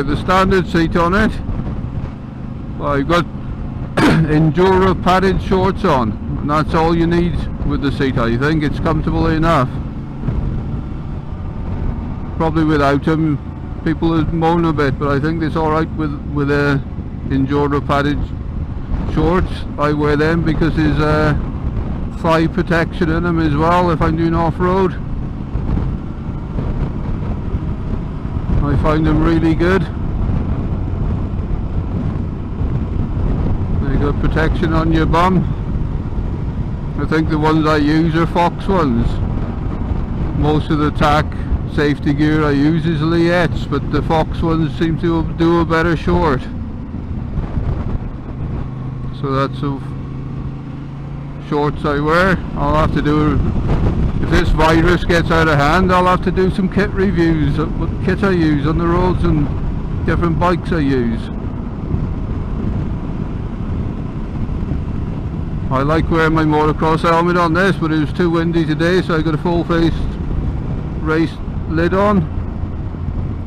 have the standard seat on it. I've got Enduro padded shorts on, and that's all you need with the seat. I think it's comfortable enough. Probably without them people would moan a bit, but I think it's alright with Enduro padded shorts. I wear them because there's thigh protection in them as well if I'm doing off-road. I find them really good. They got protection on your bum. I think the ones I use are Fox ones. Most of the tack safety gear I use is Lietz, but the Fox ones seem to do a better short. So that's the shorts I wear. I'll have to do, if this virus gets out of hand, I'll have to do some kit reviews of what kit I use on the roads and different bikes I use. I like wearing my motocross helmet on this, but it was too windy today, so I got a full-faced race lid on.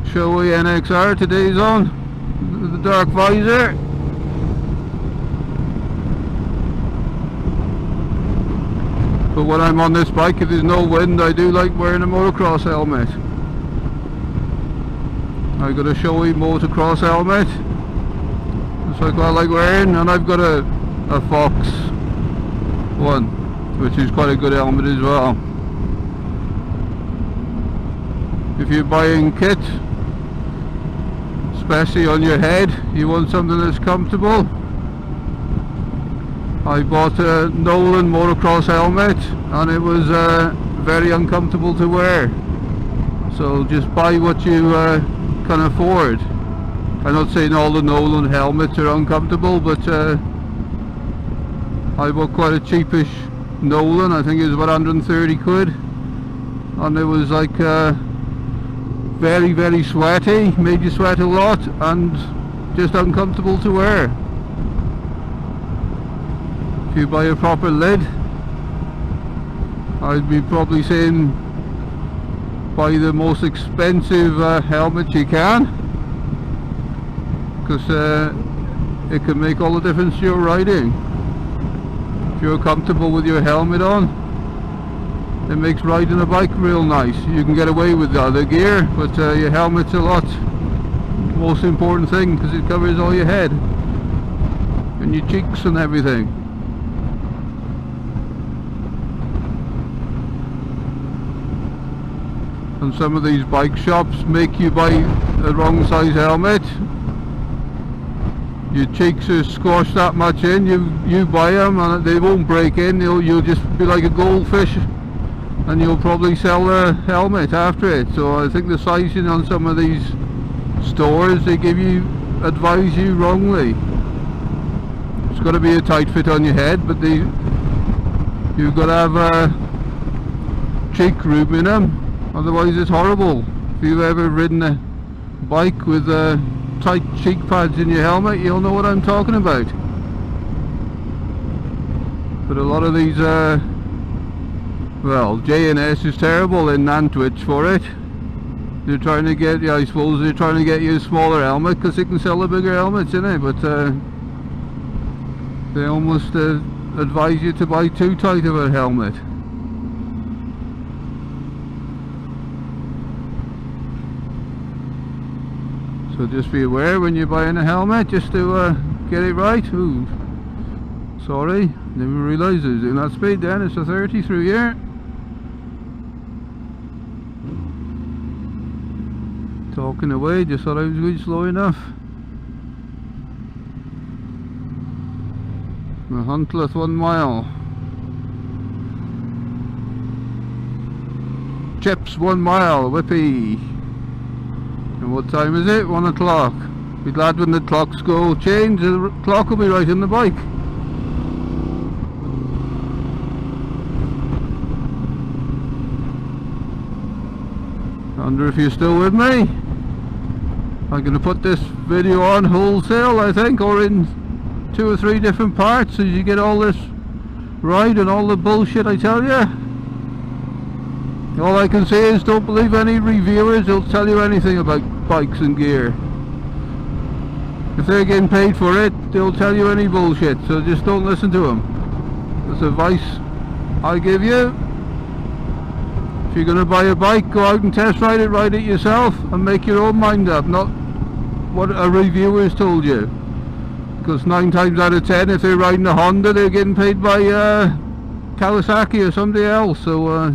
Shoei NXR today's on, the dark visor. But when I'm on this bike, if there's no wind, I do like wearing a motocross helmet. I got a Shoei motocross helmet, that's what I like wearing, and I've got a Fox one, which is quite a good helmet as well. If you're buying kit, especially on your head, you want something that's comfortable. I bought a Nolan motocross helmet and it was very uncomfortable to wear. So just buy what you can afford. I'm not saying all the Nolan helmets are uncomfortable, but I bought quite a cheapish Nolan. I think it was about 130 quid, and it was like very, very sweaty, made you sweat a lot, and just uncomfortable to wear. If you buy a proper lid, I'd be probably saying buy the most expensive helmet you can, because it can make all the difference to your riding. If you're comfortable with your helmet on, it makes riding a bike real nice. You can get away with the other gear, but your helmet's a lot most important thing, because it covers all your head and your cheeks and everything. And some of these bike shops make you buy a wrong size helmet. Your cheeks are squashed that much in, you buy them and they won't break in. You'll just be like a goldfish, and you'll probably sell the helmet after it. So I think the sizing on some of these stores, they advise you wrongly. It's got to be a tight fit on your head, but you've got to have a cheek room in them, otherwise it's horrible. If you've ever ridden a bike with tight cheek pads in your helmet, you'll know what I'm talking about. But a lot of these well, J&S is terrible in Nantwich for it. They're trying to get you, I suppose they're trying to get you a smaller helmet because they can sell the bigger helmets, innit? But they almost advise you to buy too tight of a helmet. So just be aware when you're buying a helmet, just to get it right. Ooh, sorry, never realised I was doing that speed then. It's a 30 through here. Talking away, just thought I was going slow enough. The Huntleth 1 mile. Chips 1 mile, whippy. And what time is it? 1 o'clock. Be glad when the clocks go change, the clock will be right in the bike. I wonder if you're still with me. I'm going to put this video on wholesale, I think, or in 2 or 3 different parts, so you get all this right and all the bullshit I tell you. All I can say is don't believe any reviewers. They'll tell you anything about bikes and gear. If they're getting paid for it, they'll tell you any bullshit, so just don't listen to them. That's advice I give you. If you're going to buy a bike, go out and test ride it yourself and make your own mind up, not what a reviewer has told you. Because 9 times out of 10, if they're riding a Honda, they're getting paid by Kawasaki or somebody else. So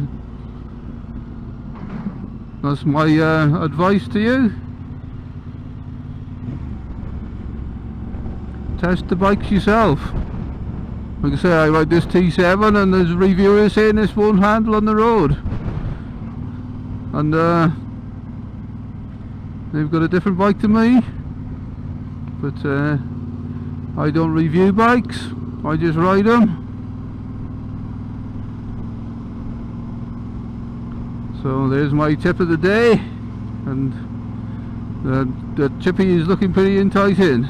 that's my advice to you. Test the bikes yourself. Like I say, I ride this T7 and there's reviewers saying this won't handle on the road. And they've got a different bike to me. But I don't review bikes, I just ride them. So there's my tip of the day. And the chippy is looking pretty enticing.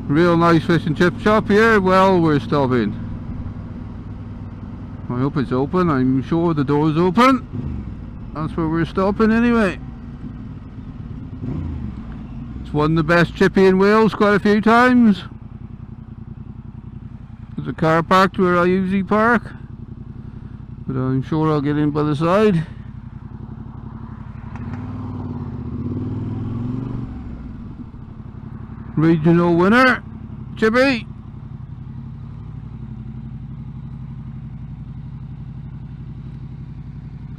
Real nice fish and chip shop here. Well, we're stopping. I hope it's open. I'm sure the door's open. That's where we're stopping anyway. It's one of the best chippy in Wales quite a few times. There's a car parked where I usually park, but I'm sure I'll get in by the side. Regional winner, chippy.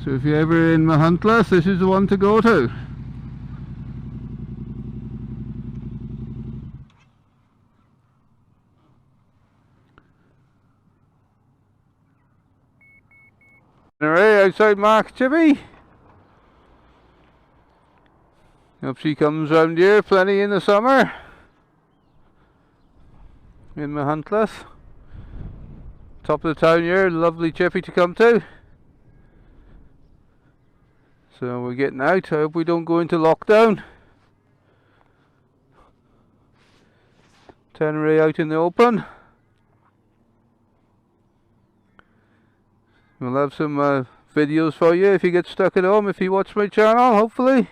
So if you're ever in Machynlleth, this is the one to go to. Alright, outside Mark's chippy. Up she comes round here, plenty in the summer. In Machynlleth. Top of the town here, lovely chippy to come to. So we're getting out. I hope we don't go into lockdown. Tenere out in the open. We'll have some videos for you if you get stuck at home, if you watch my channel, hopefully.